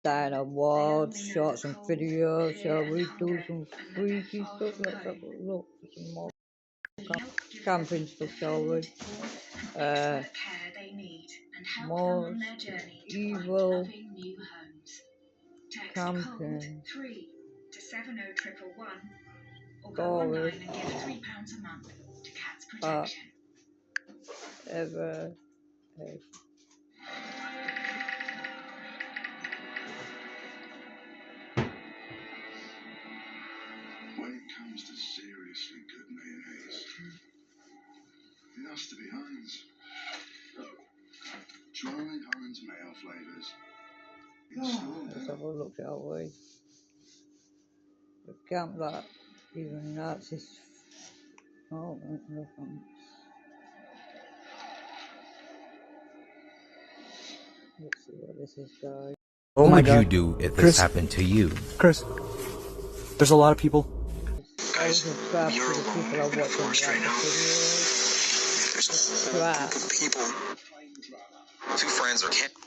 Diana Ward shot some videos. Shall we do some freaky stuff? Let's have a look for some more camping stuff, shall we? Most evil camping stories ever heard. When it comes to seriously good mayonnaise, it has to be Heinz. Try Heinz mayo flavors. Let's have a look, shall we? The camp that even Nazis. Oh, nothing. Let's see what this is, guys. Oh What my would God. you do if this Chris. happened to you? Chris, there's a lot of people. Guys, you're alone in the forest right now. There's a whole group of people. Two friends are camping.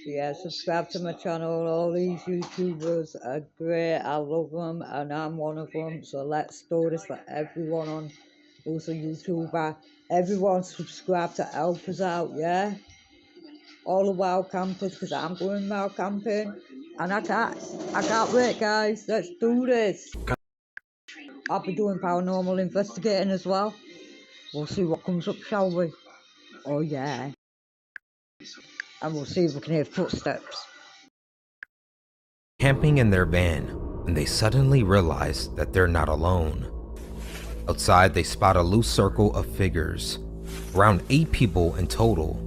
Yeah, subscribe to my channel. All these YouTubers are great. I love them, and I'm one of them. So let's do this for everyone on who's a YouTuber. Everyone subscribe to help us out, yeah? All the wild campers, because I'm going wild camping. And I can't wait, guys. Let's do this. I'll be doing paranormal investigating as well. We'll see what comes up, shall we? Oh, yeah. And we'll see if we can hear footsteps. Camping in their van, and they suddenly realize that they're not alone. Outside, they spot a loose circle of figures, around 8 people in total,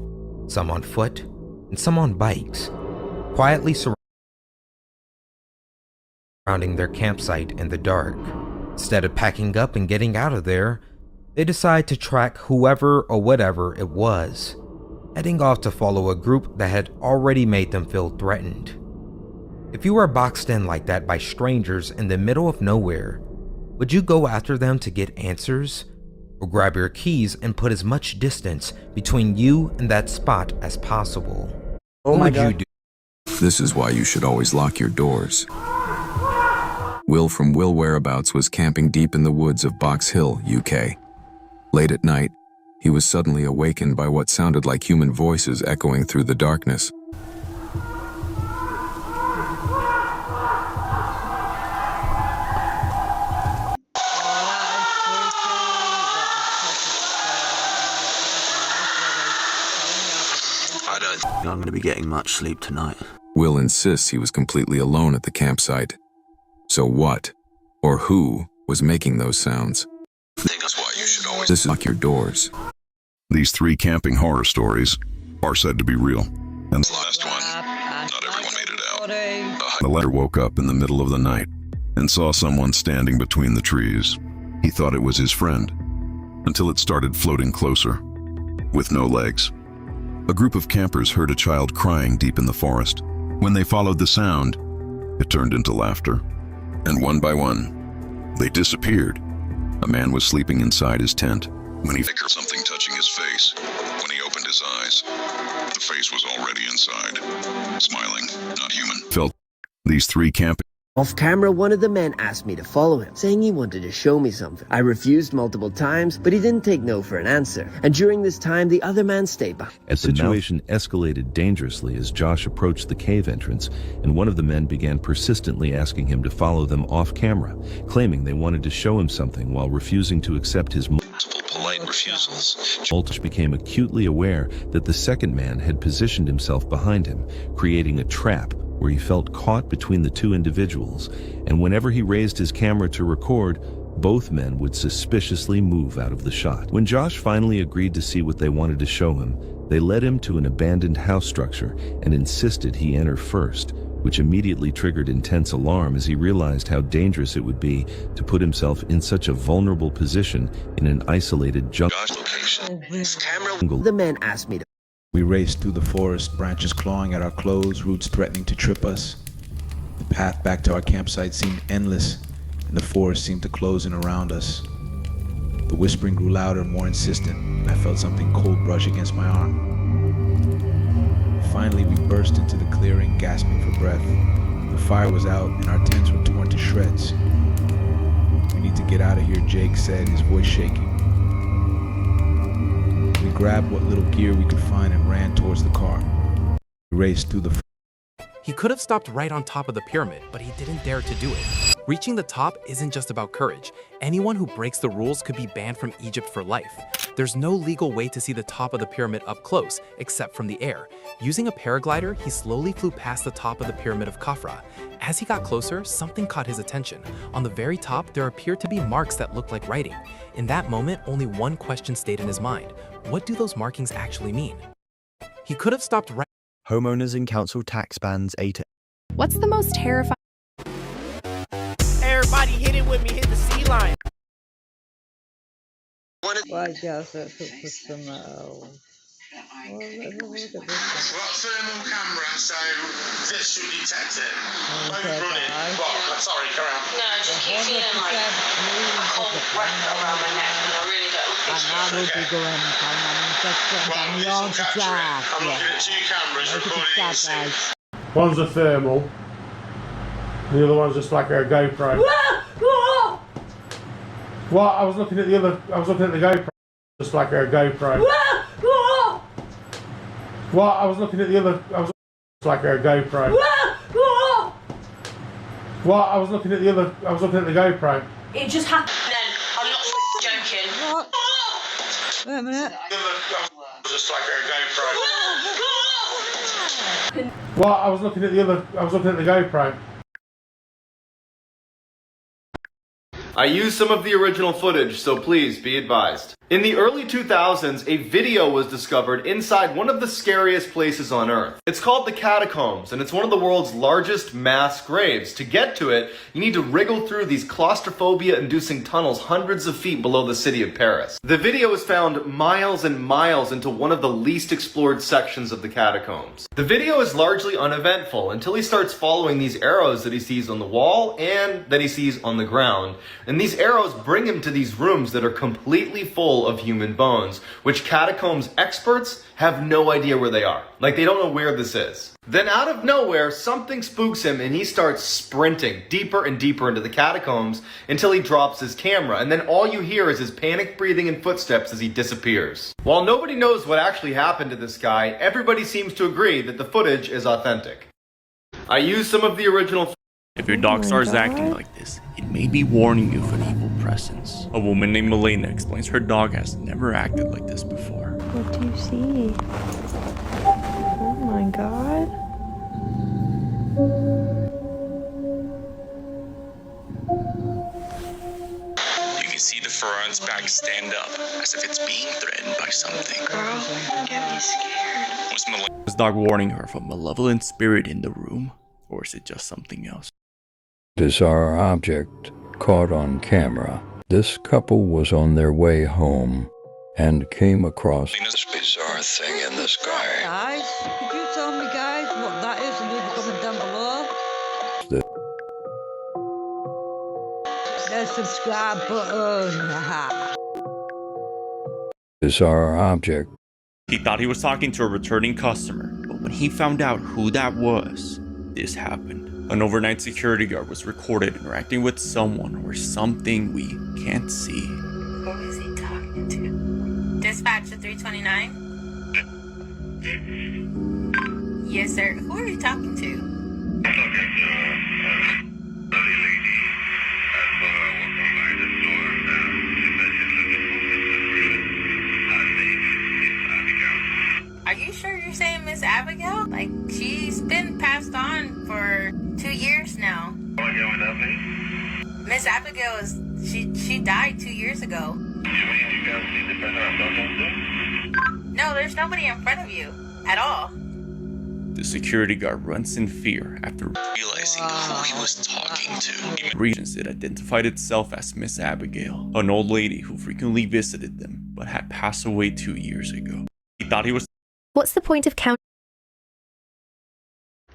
some on foot and some on bikes, quietly surrounding their campsite in the dark. Instead of packing up and getting out of there, they decide to track whoever or whatever it was, heading off to follow a group that had already made them feel threatened. If you were boxed in like that by strangers in the middle of nowhere, would you go after them to get answers? Or grab your keys and put as much distance between you and that spot as possible? Oh What my would you God. do? This is why you should always lock your doors. Will from Will Whereabouts was camping deep in the woods of Box Hill, UK. Late at night, he was suddenly awakened by what sounded like human voices echoing through the darkness. I don't think I'm going to be getting much sleep tonight. Will insists he was completely alone at the campsite. So what, or who, was making those sounds? That's why you should always This is lock your doors. These 3 camping horror stories are said to be real, and the last one. Not everyone made it out. the letter woke up in the middle of the night and saw someone standing between the trees. He thought it was his friend, until it started floating closer, with no legs. A group of campers heard a child crying deep in the forest. When they followed the sound, it turned into laughter. And one by one, they disappeared. A man was sleeping inside his tent when he felt Something touching his face. When he opened his eyes, the face was already inside. Smiling, not human. felt these 3 camping Off camera, one of the men asked me to follow him, saying he wanted to show me something. I refused multiple times, but he didn't take no for an answer. And during this time, the other man stayed behind. The situation escalated dangerously as Josh approached the cave entrance, and one of the men began persistently asking him to follow them off camera, claiming they wanted to show him something while refusing to accept his Multiple polite refusals. Josh became acutely aware that the second man had positioned himself behind him, creating a trap where he felt caught between the 2 individuals, and whenever he raised his camera to record, both men would suspiciously move out of the shot. When Josh finally agreed to see what they wanted to show him, they led him to an abandoned house structure and insisted he enter first, which immediately triggered intense alarm as he realized how dangerous it would be to put himself in such a vulnerable position in an isolated jungle. Josh location. Camera. The men asked me to. We raced through the forest, branches clawing at our clothes, roots threatening to trip us. The path back to our campsite seemed endless, and the forest seemed to close in around us. The whispering grew louder and more insistent, and I felt something cold brush against my arm. Finally, we burst into the clearing, gasping for breath. The fire was out and our tents were torn to shreds. "We need to get out of here," Jake said, his voice shaking. We grabbed what little gear we could find and ran towards the car. We raced through the He could have stopped right on top of the pyramid, but he didn't dare to do it. Reaching the top isn't just about courage. Anyone who breaks the rules could be banned from Egypt for life. There's no legal way to see the top of the pyramid up close, except from the air. Using a paraglider, he slowly flew past the top of the pyramid of Khafra. As he got closer, something caught his attention. On the very top, there appeared to be marks that looked like writing. In that moment, only one question stayed in his mind. What do those markings actually mean? He could have stopped right. Homeowners and council tax bans 8. What's the most terrifying? Everybody hit it with me, hit the sea line. Right, guys, let's look for some else. Well, let's have a look at this one. Well, thermal camera, so this should detect it. Okay, guys. Well, sorry, carry on. No, I just keep feeling like a cold breath around my neck, and I really don't And I will be going down the on to drive. I'm looking at two cameras recording the scene. One's a thermal, the other one's just like a GoPro. What? I was looking at the GoPro, just like a GoPro. What? I was looking at just like a GoPro. What? I was looking at the GoPro. It just happened then. I'm not joking. What? Wait a minute. Just like a GoPro. What? I was looking at the GoPro. I used some of the original footage, so please be advised. In the early 2000s, a video was discovered inside one of the scariest places on Earth. It's called the Catacombs, and it's one of the world's largest mass graves. To get to it, you need to wriggle through these claustrophobia-inducing tunnels hundreds of feet below the city of Paris. The video was found miles and miles into one of the least explored sections of the catacombs. The video is largely uneventful until he starts following these arrows that he sees on the wall and that he sees on the ground. And these arrows bring him to these rooms that are completely full of human bones, which catacombs experts have no idea where they are. Like, they don't know where this is. Then out of nowhere, something spooks him and he starts sprinting deeper and deeper into the catacombs until he drops his camera, and then all you hear is his panic breathing and footsteps as he disappears. While nobody knows what actually happened to this guy, everybody seems to agree that the footage is authentic. I used some of the original. If your dog starts acting like this, it may be warning you of an evil presence. A woman named Milena explains her dog has never acted like this before. What do you see? Oh my god. You can see the fur on its back stand up, as if it's being threatened by something. Girl, get me scared. Was Is dog warning her of a malevolent spirit in the room, or is it just something else? Bizarre object caught on camera. This couple was on their way home and came across this bizarre thing in the sky. Guys, could you tell me, guys, what that is and leave a comment down below? The subscribe button. bizarre object. He thought he was talking to a returning customer, but when he found out who that was, this happened. An overnight security guard was recorded interacting with someone or something we can't see. Who is he talking to? Dispatch to 329? Yes, sir. Who are you talking to? Are you sure you're saying Miss Abigail? Like, she's been passed on for 2 years now. Miss Abigail she died 2 years ago. No, there's nobody in front of you at all. The security guard runs in fear after realizing who he was talking to. Regions it identified itself as Miss Abigail, an old lady who frequently visited them but had passed away 2 years ago. He thought he was. What's the point of counting?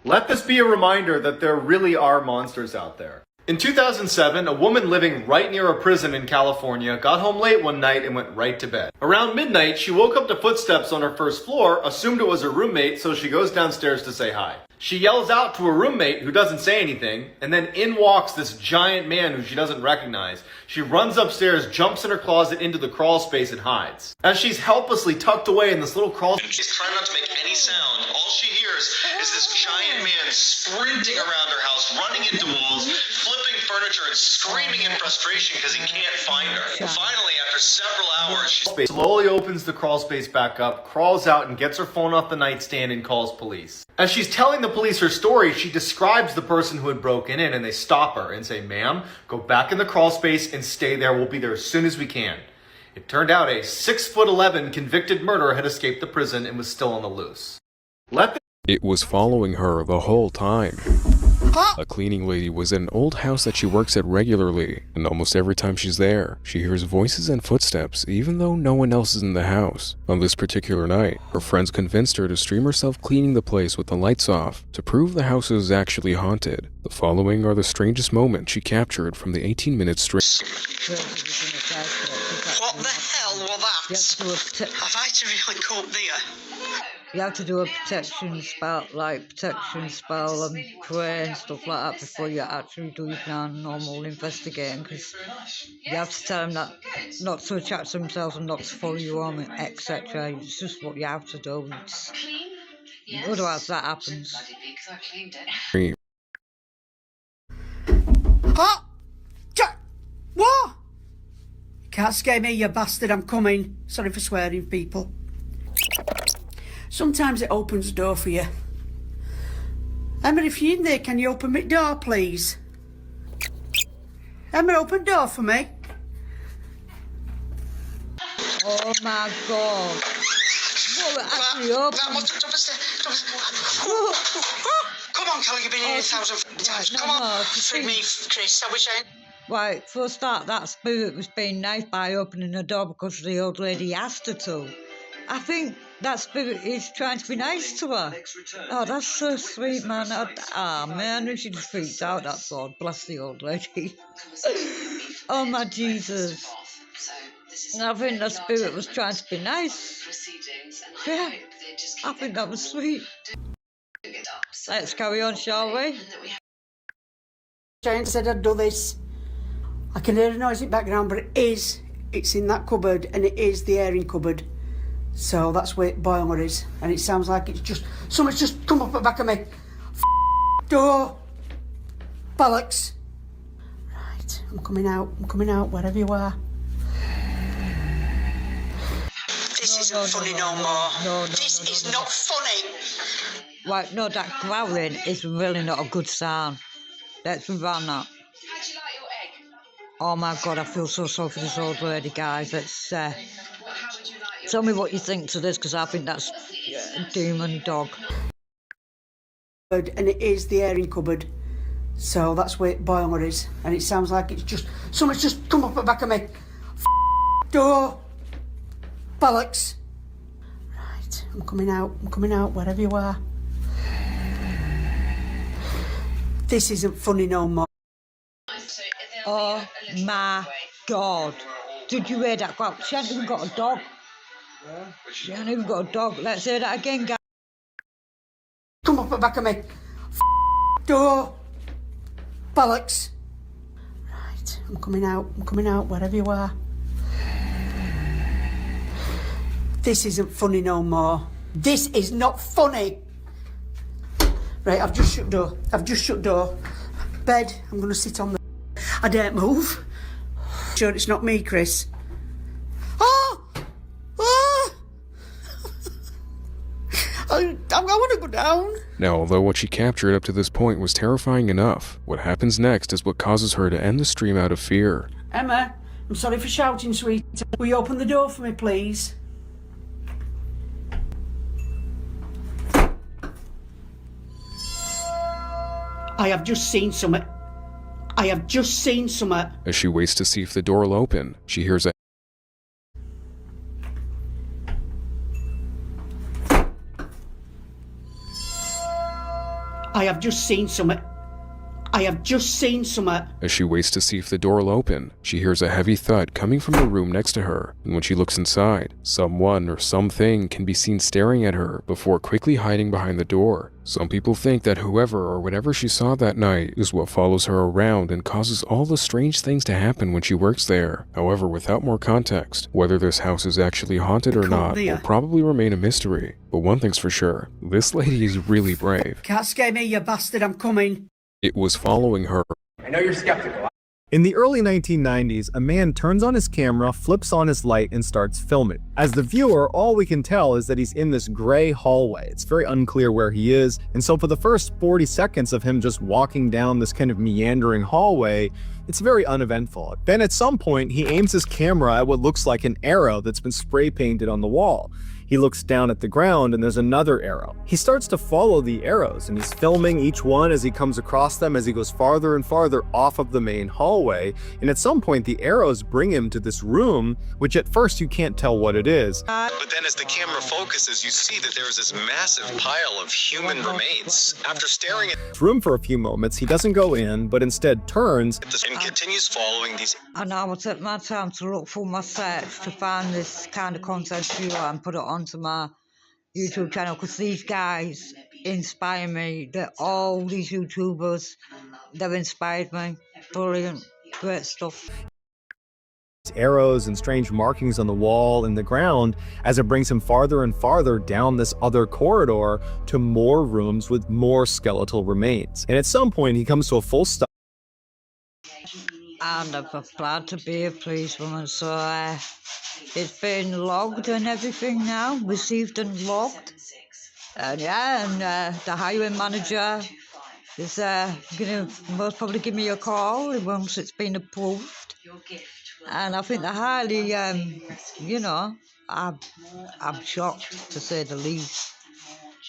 Let this be a reminder that there really are monsters out there. In 2007, a woman living right near a prison in California got home late one night and went right to bed. Around midnight, she woke up to footsteps on her first floor, assumed it was her roommate, so she goes downstairs to say hi. She yells out to her roommate, who doesn't say anything, and then in walks this giant man who she doesn't recognize. She runs upstairs, jumps in her closet into the crawl space, and hides. As she's helplessly tucked away in this little crawl space, She's trying not to make any sound. All she hears is this giant man sprinting around her house, running into walls, flipping furniture, and screaming in frustration because he can't find her. Finally, after several hours, she slowly opens the crawl space back up, crawls out, and gets her phone off the nightstand and calls police. As she's telling the police her story, she describes the person who had broken in, and they stop her and say, "Ma'am, go back in the crawl space and stay there. We'll be there as soon as we can." It turned out a 6'11" convicted murderer had escaped the prison and was still on the loose. It was following her the whole time. A cleaning lady was at an old house that she works at regularly, and almost every time she's there, she hears voices and footsteps even though no one else is in the house. On this particular night, her friends convinced her to stream herself cleaning the place with the lights off to prove the house is actually haunted. The following are the strangest moments she captured from the 18-minute stream. What the hell was that? Have I to really cope there? You have to do a protection spell and pray and stuff like that before you actually do your paranormal investigating, because you have to tell them that not to attach themselves and not to follow you on, etc. It's just what you have to do. Otherwise that happens. What? What? You can't scare me, you bastard. I'm coming. Sorry for swearing, people. Sometimes it opens the door for you. Emma, if you're in there, can you open my door, please? Emma, open the door for me. Oh my God. Well, actually open. Come on, Kelly, you've been here 1,000 times. Come on. Through me, Chris, I wish I... Right, for a start, that spirit was being nice by opening the door because the old lady asked her to. I think that spirit is trying to be nice to her. Oh, that's so sweet, man. Man, if she just freaked out, that's all. Bless the old lady. Oh, my Jesus. I think that spirit was trying to be nice. Yeah, I think that was sweet. Let's carry on, shall we? Jane said I'd do this. I can hear a noisy background, but it's in that cupboard, and it is the airing cupboard. So that's where boiler is, and it sounds like it's just someone's just come up at the back of me. Door, bollocks. Right, I'm coming out, wherever you are. This isn't funny no more. This is not funny. Right, no, that growling is really not a good sound. Let's move on that. Oh my God, I feel so sorry for this old lady, guys. Let's tell me what you think to this, because I think that's a demon dog. And it is the airing cupboard. So that's where boiler is, and it sounds like it's just someone's just come up at the back of me. Door, bollocks. Right, I'm coming out, wherever you are. This isn't funny no more. Oh my God. Did you hear that? She hasn't even got a dog. She hasn't even got a dog. Let's hear that again, guys. Come up at the back of me. Door, bollocks. Right, I'm coming out, wherever you are. This isn't funny no more. This is not funny. Right, I've just shut door. Bed, I'm going to sit on the... I daren't move. Sure it's not me, Chris. I want to go down. Now, although what she captured up to this point was terrifying enough, what happens next is what causes her to end the stream out of fear. Emma, I'm sorry for shouting, sweet. Will you open the door for me, please? I have just seen something. As she waits to see if the door will open, she hears a... I have just seen something. I have just seen something. As she waits to see if the door will open, she hears a heavy thud coming from the room next to her, and when she looks inside, someone or something can be seen staring at her before quickly hiding behind the door. Some people think that whoever or whatever she saw that night is what follows her around and causes all the strange things to happen when she works there. However, without more context, whether this house is actually haunted or not will probably remain a mystery. But one thing's for sure, this lady is really brave. Can't scare me, you bastard, I'm coming. It was following her. I know you're skeptical. In the early 1990s, a man turns on his camera, flips on his light, and starts filming. As the viewer, all we can tell is that he's in this gray hallway. It's very unclear where he is, and so for the first 40 seconds of him just walking down this kind of meandering hallway, it's very uneventful. Then at some point, he aims his camera at what looks like an arrow that's been spray painted on the wall. He looks down at the ground and there's another arrow. He starts to follow the arrows and he's filming each one as he comes across them as he goes farther and farther off of the main hallway. And at some point the arrows bring him to this room, which at first you can't tell what it is. But then as the camera focuses, you see that there is this massive pile of human remains. After staring at This room for a few moments, he doesn't go in, but instead turns this and continues following these. And I will take my time to look for my search to find this kind of content for you and put it onto my YouTube channel, because these guys inspire me. They're all these YouTubers, they've inspired me. Brilliant, great stuff. Arrows and strange markings on the wall and the ground as it brings him farther and farther down this other corridor to more rooms with more skeletal remains. And at some point he comes to a full stop. And I've applied to be a policewoman, so it's been logged and everything now, received and logged. And yeah, and the hiring manager is gonna most probably give me a call once it's been approved. And I think they're highly, you know, I'm shocked to say the least.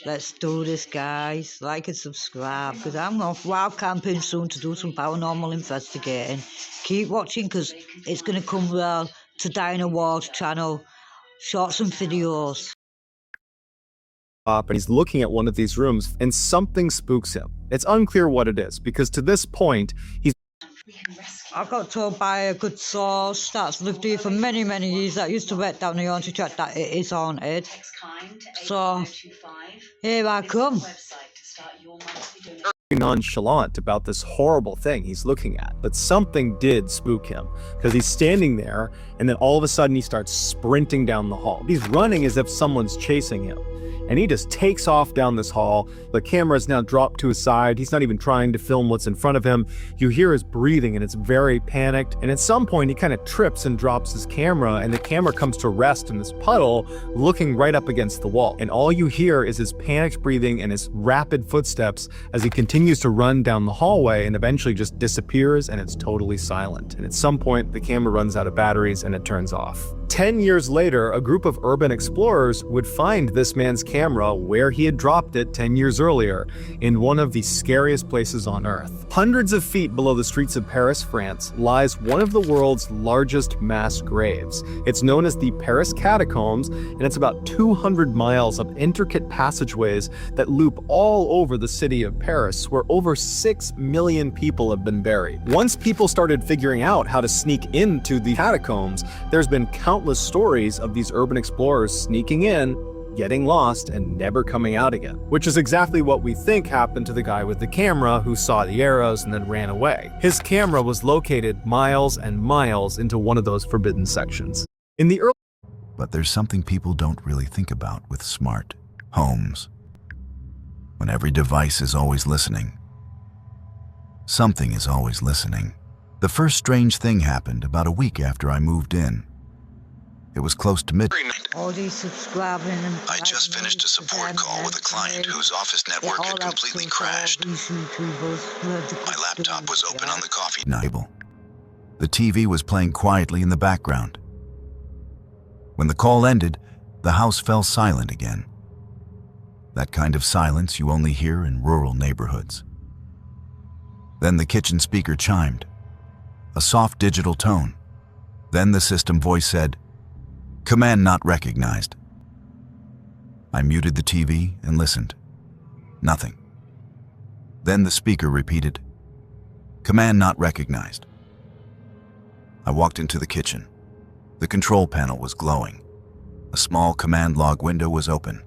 Let's do this, guys. Like and subscribe, because I'm off wild camping soon to do some paranormal investigating. Keep watching, because it's going to come well to Diana Ward's channel, shorts and videos. And he's looking at one of these rooms, and something spooks him. It's unclear what it is, because to this point, I got told by a good source that's lived here for many, many years that used to work down the haunted track that it is haunted. So, here I come. Nonchalant about this horrible thing he's looking at, but something did spook him, because he's standing there, and then all of a sudden he starts sprinting down the hall. He's running as if someone's chasing him. And he just takes off down this hall. The camera is now dropped to his side. He's not even trying to film what's in front of him. You hear his breathing and it's very panicked. And at some point he kind of trips and drops his camera, and the camera comes to rest in this puddle looking right up against the wall. And all you hear is his panicked breathing and his rapid footsteps as he continues to run down the hallway and eventually just disappears, and it's totally silent. And at some point the camera runs out of batteries and it turns off. 10 years later, a group of urban explorers would find this man's camera where he had dropped it 10 years earlier, in one of the scariest places on Earth. Hundreds of feet below the streets of Paris, France, lies one of the world's largest mass graves. It's known as the Paris Catacombs, and it's about 200 miles of intricate passageways that loop all over the city of Paris, where over 6 million people have been buried. Once people started figuring out how to sneak into the catacombs, there's been countless stories of these urban explorers sneaking in, getting lost, and never coming out again. Which is exactly what we think happened to the guy with the camera who saw the arrows and then ran away. His camera was located miles and miles into one of those forbidden sections. In the early But there's something people don't really think about with smart homes. When every device is always listening, something is always listening. The first strange thing happened about a week after I moved in. It was close to midnight. I just finished a support call with a client whose office network had completely crashed. My laptop was open on the coffee table. The TV was playing quietly in the background. When the call ended, the house fell silent again. That kind of silence you only hear in rural neighborhoods. Then the kitchen speaker chimed, a soft digital tone. Then the system voice said, "Command not recognized." I muted the TV and listened. Nothing. Then the speaker repeated, Command not recognized. I walked into the kitchen. The control panel was glowing. A small command log window was open.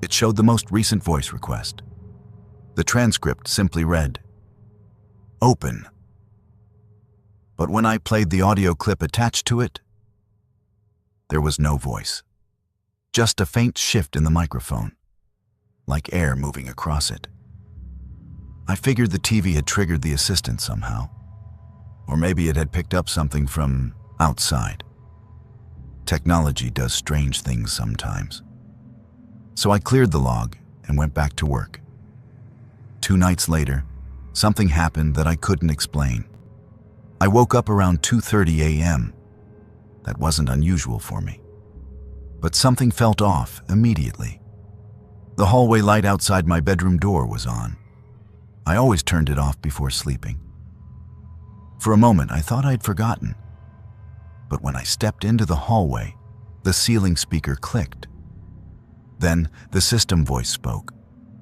It showed the most recent voice request. The transcript simply read, "Open." But when I played the audio clip attached to it, there was no voice. Just a faint shift in the microphone, like air moving across it. I figured the TV had triggered the assistant somehow. Or maybe it had picked up something from outside. Technology does strange things sometimes. So I cleared the log and went back to work. 2 nights later, something happened that I couldn't explain. I woke up around 2:30 a.m. That wasn't unusual for me. But something felt off immediately. The hallway light outside my bedroom door was on. I always turned it off before sleeping. For a moment, I thought I'd forgotten. But when I stepped into the hallway, the ceiling speaker clicked. Then the system voice spoke.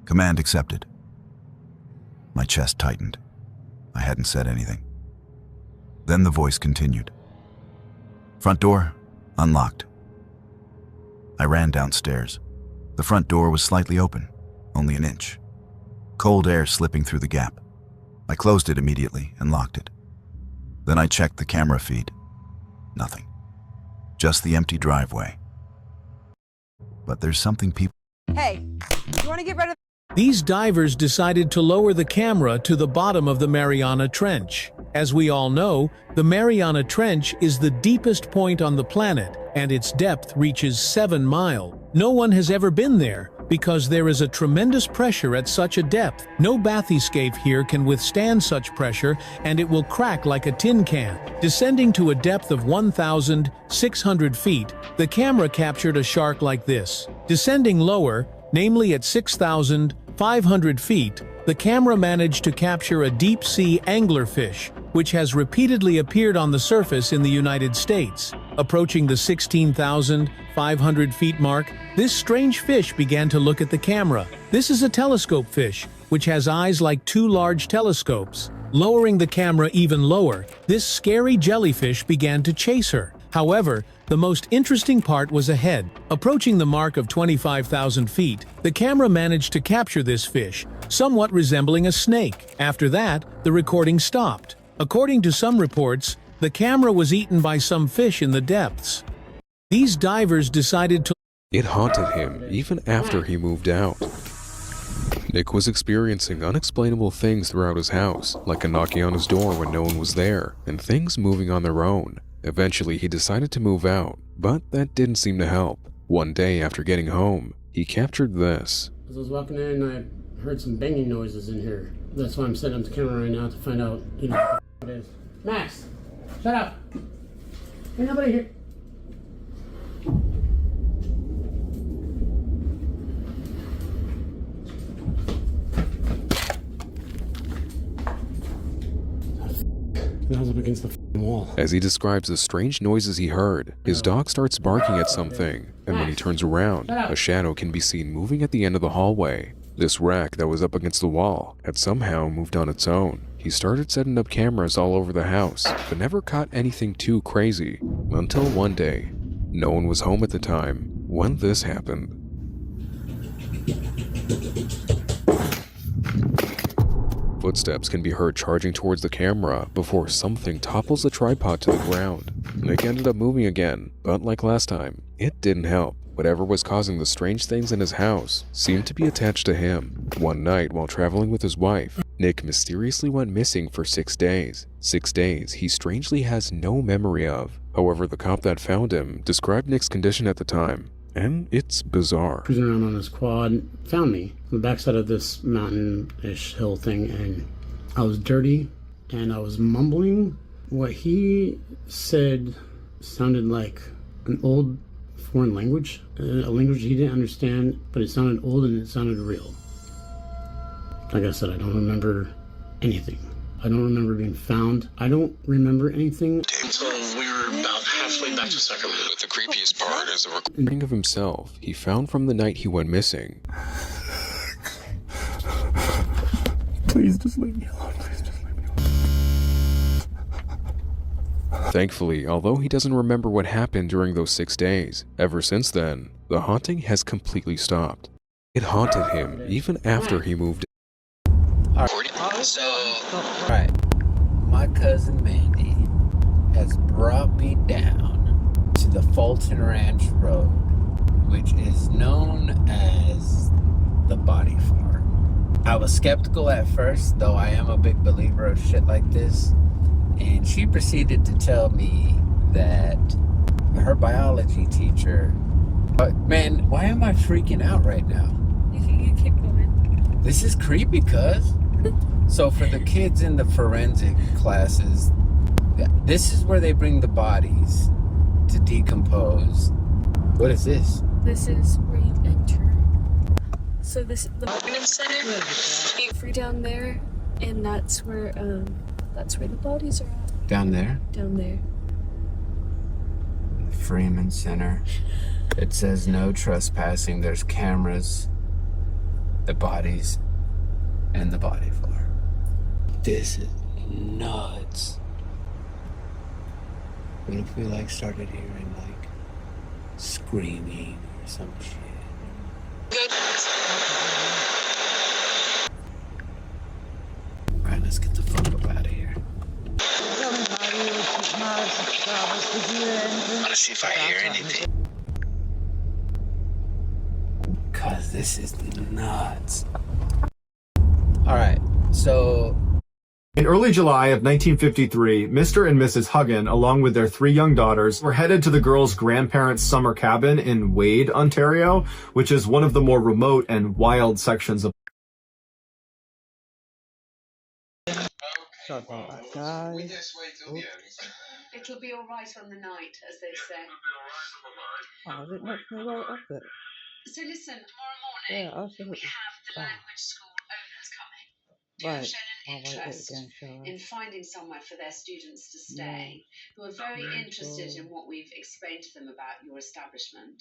Command accepted. My chest tightened. I hadn't said anything. Then the voice continued. Front door, unlocked. I ran downstairs. The front door was slightly open, only an inch. Cold air slipping through the gap. I closed it immediately and locked it. Then I checked the camera feed. Nothing. Just the empty driveway. But there's something people... Hey, you want to get rid of... These divers decided to lower the camera to the bottom of the Mariana Trench. As we all know, the Mariana Trench is the deepest point on the planet, and its depth reaches 7 miles. No one has ever been there, because there is a tremendous pressure at such a depth. No bathyscaphe here can withstand such pressure, and it will crack like a tin can. Descending to a depth of 1,600 feet, the camera captured a shark like this. Descending lower, namely at 6,500 feet, the camera managed to capture a deep-sea anglerfish, which has repeatedly appeared on the surface in the United States. Approaching the 16,500 feet mark, this strange fish began to look at the camera. This is a telescope fish, which has eyes like 2 large telescopes. Lowering the camera even lower, this scary jellyfish began to chase her. However, the most interesting part was ahead. Approaching the mark of 25,000 feet, the camera managed to capture this fish, somewhat resembling a snake. After that, the recording stopped. According to some reports, the camera was eaten by some fish in the depths. These divers decided to... It haunted him even after he moved out. Nick was experiencing unexplainable things throughout his house, like a knocking on his door when no one was there, and things moving on their own. Eventually, he decided to move out, but that didn't seem to help. One day after getting home, he captured this. As I was walking in, I heard some banging noises in here. That's why I'm setting up the camera right now to find out, what it is. Max, shut up. Ain't nobody here. Nose up against the wall. As he describes the strange noises he heard, his dog starts barking at something, and when he turns around, a shadow can be seen moving at the end of the hallway. This rack that was up against the wall had somehow moved on its own. He started setting up cameras all over the house, but never caught anything too crazy, until one day. No one was home at the time when this happened. Footsteps can be heard charging towards the camera before something topples the tripod to the ground. Nick ended up moving again, but like last time, it didn't help. Whatever was causing the strange things in his house seemed to be attached to him. One night while traveling with his wife, Nick mysteriously went missing for 6 days. 6 days he strangely has no memory of. However, the cop that found him described Nick's condition at the time, and it's bizarre. Cruising around on his quad, found me on the backside of this mountain-ish hill thing, and I was dirty, and I was mumbling. What he said sounded like an old foreign language, a language he didn't understand, but it sounded old and it sounded real. Like I said, I don't remember anything. I don't remember being found. I don't remember anything. So we were about halfway back to Sacramento. But the creepiest part is the recording of himself he found from the night he went missing. Please just leave me alone. Please just leave me alone. Thankfully, although he doesn't remember what happened during those 6 days, ever since then, the haunting has completely stopped. It haunted him even after he moved. Alright, my cousin Mandy has brought me down to the Fulton Ranch Road, which is known as the Body Farm. I was skeptical at first, though I am a big believer of shit like this, and she proceeded to tell me that her biology teacher... man, why am I freaking out right now? You keep going. This is creepy, cuz. So for the kids in the forensic classes, this is where they bring the bodies to decompose. What is this? This is where you enter. So this is the movement center. Free down there, and that's where the bodies are at. Down there? Down there. Freeman Center. It says no trespassing. There's cameras, the bodies, and the body floor. This is nuts. What if we started hearing screaming or some shit? Good. Alright, let's get the fuck up out of here. Let's see if I hear anything. Cause this is nuts. Alright, so... In early July of 1953, Mr. and Mrs. Huggin, along with their 3 young daughters, were headed to the girls' grandparents' summer cabin in Wade, Ontario, which is one of the more remote and wild sections of... Sorry about that, guys. It'll be alright on the night, as they say. Oh, did it knock me right off it? So listen, tomorrow morning, Yeah, I see we have the language school owners coming. Right, Shown I'll an wait it interest again, shall I? in finding somewhere for their students to stay, who are very interested in what we've explained to them about your establishment.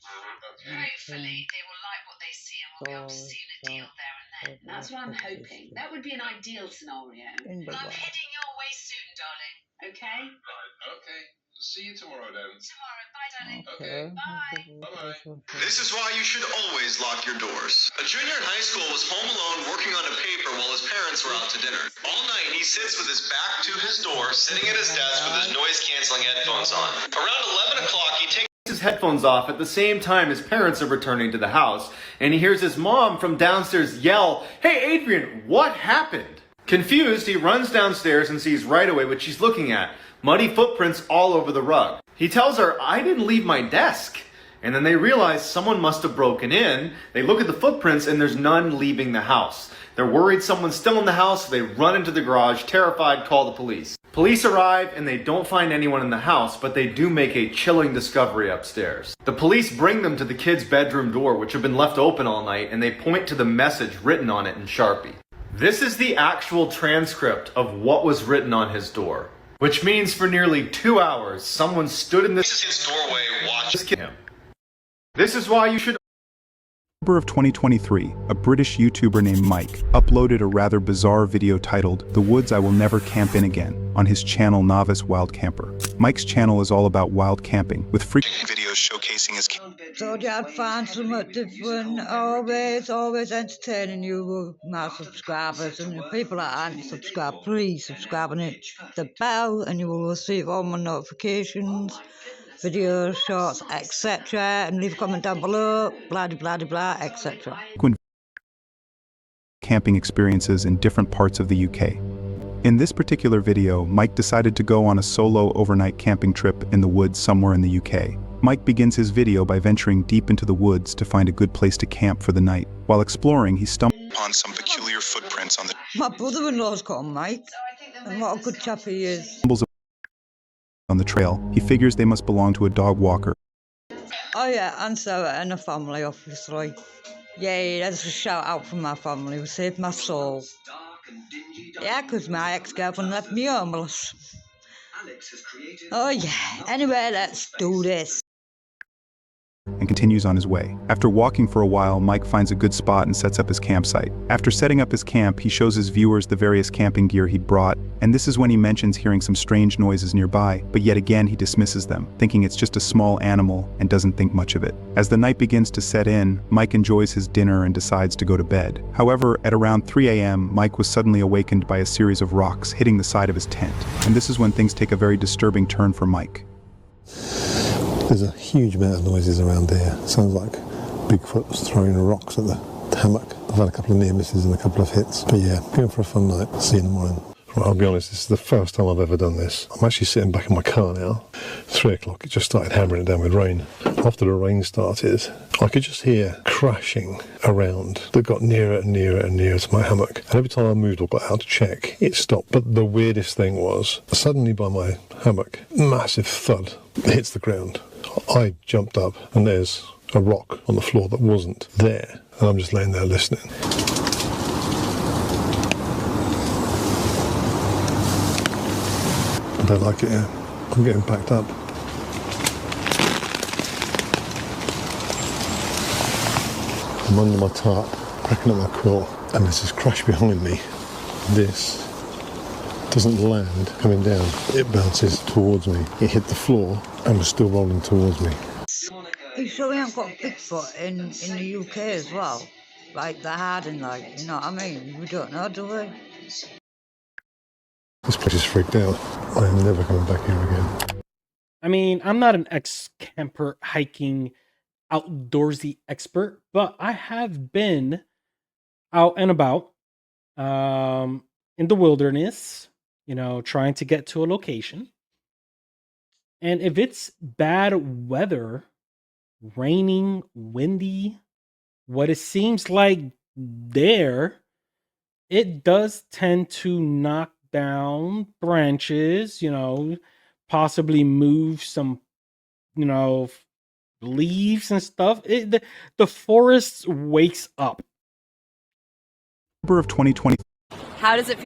Hopefully, they will like what they see and will be able to seal a deal there and then. That's what I'm hoping. That would be an ideal scenario. But I'm heading your way soon, darling. Okay? Okay. See you tomorrow then. Tomorrow. Bye, darling. Okay. Bye. Bye-bye. This is why you should always lock your doors. A junior in high school was home alone working on a paper while his parents were out to dinner. All night, he sits with his back to his door, sitting at his desk with his noise-canceling headphones on. Around 11 o'clock, he takes his headphones off at the same time his parents are returning to the house, and he hears his mom from downstairs yell, "Hey Adrian, what happened?" Confused, he runs downstairs and sees right away what she's looking at. Muddy footprints all over the rug. He tells her, "I didn't leave my desk." And then they realize someone must have broken in. They look at the footprints and there's none leaving the house. They're worried someone's still in the house, so they run into the garage, terrified, call the police. Police arrive and they don't find anyone in the house, but they do make a chilling discovery upstairs. The police bring them to the kid's bedroom door, which had been left open all night, and they point to the message written on it in Sharpie. This is the actual transcript of what was written on his door. Which means for nearly 2 hours, someone stood in this his doorway watching him. This is why you should... In October of 2023, a British YouTuber named Mike uploaded a rather bizarre video titled "The Woods I Will Never Camp In Again" on his channel Novice Wild Camper. Mike's channel is all about wild camping, with frequent videos showcasing his... Told you I'd find something different, always entertaining you with my subscribers, and the people that aren't subscribed, please subscribe and hit the bell and you will receive all my notifications, videos, shorts, etc. and leave a comment down below, blah blah blah blah, etc. camping experiences in different parts of the UK. In this particular video, Mike decided to go on a solo overnight camping trip in the woods somewhere in the UK. Mike begins his video by venturing deep into the woods to find a good place to camp for the night. While exploring, he stumbled upon some peculiar footprints on the... My brother-in-law's called Mike, and what a good chap he is. On the trail. He figures they must belong to a dog walker. Oh yeah, and Sarah and her family, obviously. Yay, that's a shout out from my family who saved my soul. Yeah, because my ex-girlfriend left me homeless. Oh yeah, anyway, let's do this. and continues on his way. After walking for a while, Mike finds a good spot and sets up his campsite. After setting up his camp, he shows his viewers the various camping gear he'd brought, and this is when he mentions hearing some strange noises nearby, but yet again he dismisses them, thinking it's just a small animal and doesn't think much of it. As the night begins to set in, Mike enjoys his dinner and decides to go to bed. However, at around 3 a.m., Mike was suddenly awakened by a series of rocks hitting the side of his tent, and this is when things take a very disturbing turn for Mike. There's a huge amount of noises around here. Sounds like Bigfoot was throwing rocks at the hammock. I've had a couple of near misses and a couple of hits. But yeah, going for a fun night. See you in the morning. Right, I'll be honest, this is the first time I've ever done this. I'm actually sitting back in my car now. 3 o'clock, it just started hammering it down with rain. After the rain started, I could just hear crashing around that got nearer and nearer and nearer to my hammock. And every time I moved or got out to check, it stopped. But the weirdest thing was, suddenly by my hammock, massive thud hits the ground. I jumped up and there's a rock on the floor that wasn't there. And I'm just laying there listening. I don't like it here. I'm getting packed up. I'm under my tarp, cracking up my quilt, and there's this crash behind me. This doesn't land coming down. It bounces towards me. It hit the floor and was still rolling towards me. You sure we haven't got Bigfoot in the UK as well? Like the Harding, like, you know what I mean? We don't know, do we? This place is freaked out. I am never coming back here again. I mean, I'm not an ex-camper, hiking, outdoorsy expert, but I have been out and about in the wilderness, you know, trying to get to a location. And if it's bad weather, raining, windy, what it seems like there, it does tend to knock down branches, you know, possibly move some, you know, leaves and stuff. The forest wakes up. October of 2020. How does it feel?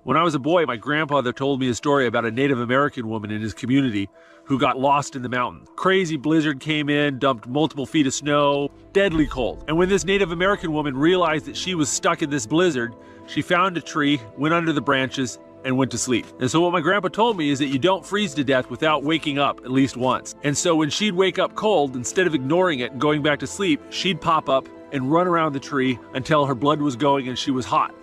When I was a boy, my grandfather told me a story about a Native American woman in his community who got lost in the mountains. Crazy blizzard came in, dumped multiple feet of snow, deadly cold. And when this Native American woman realized that she was stuck in this blizzard, she found a tree, went under the branches, and went to sleep. And so what my grandpa told me is that you don't freeze to death without waking up at least once. And so when she'd wake up cold, instead of ignoring it and going back to sleep, she'd pop up and run around the tree until her blood was going and she was hot.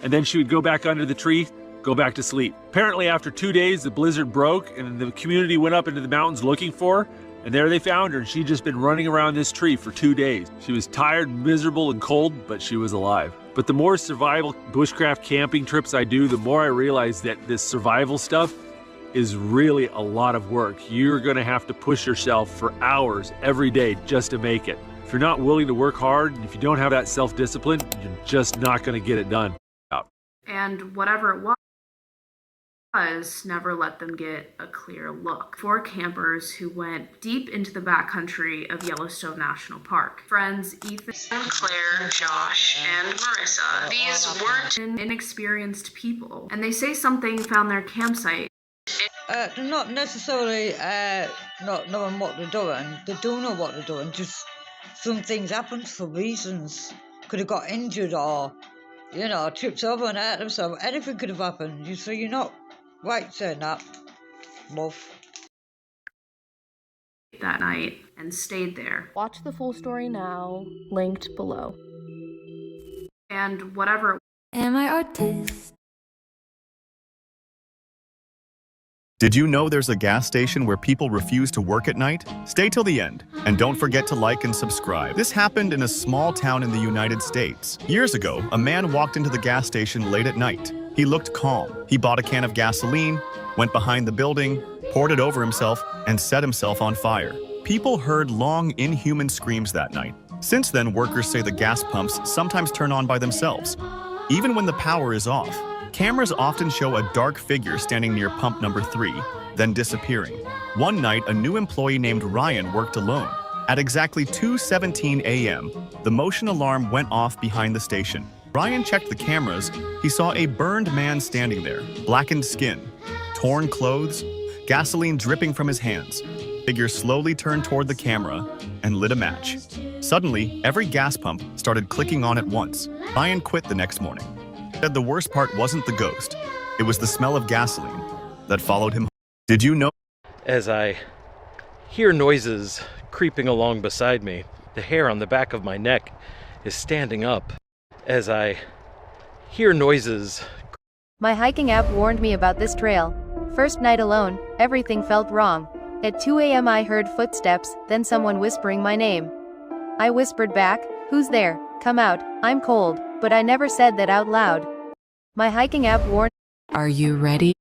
And then she would go back under the tree, go back to sleep. Apparently after 2 days, the blizzard broke and the community went up into the mountains looking for her, and there they found her, and she'd just been running around this tree for 2 days. She was tired, miserable, and cold, but she was alive. But the more survival bushcraft camping trips I do, the more I realize that this survival stuff is really a lot of work. You're gonna have to push yourself for hours every day just to make it. If you're not willing to work hard, and if you don't have that self-discipline, you're just not gonna get it done. And whatever it was, never let them get a clear look. 4 campers who went deep into the backcountry of Yellowstone National Park. Friends Ethan, Claire, Josh, and Marissa. These weren't inexperienced people, and they say something found their campsite. They're not necessarily not knowing what they're doing. They do know what they're doing, just some things happen for reasons. Could have got injured or, you know, trips over and hurt themselves. Anything could have happened. So you're not right saying that, love. That night and stayed there. Watch the full story now, linked below. And whatever. Am I artist? Did you know there's a gas station where people refuse to work at night? Stay till the end, and don't forget to like and subscribe. This happened in a small town in the United States. Years ago, a man walked into the gas station late at night. He looked calm. He bought a can of gasoline, went behind the building, poured it over himself, and set himself on fire. People heard long, inhuman screams that night. Since then, workers say the gas pumps sometimes turn on by themselves, even when the power is off. Cameras often show a dark figure standing near pump number 3, then disappearing. One night, a new employee named Ryan worked alone. At exactly 2:17 a.m., the motion alarm went off behind the station. Ryan checked the cameras. He saw a burned man standing there, blackened skin, torn clothes, gasoline dripping from his hands. Figure slowly turned toward the camera and lit a match. Suddenly, every gas pump started clicking on at once. Ryan quit the next morning. Said the worst part wasn't the ghost, it was the smell of gasoline that followed him. Did you know? As I hear noises creeping along beside me, the hair on the back of my neck is standing up. As I hear noises. My hiking app warned me about this trail. First night alone, everything felt wrong. At 2 a.m. I heard footsteps, then someone whispering my name. I whispered back, "Who's there? Come out, I'm cold," but I never said that out loud. My hiking app warned. Are you ready?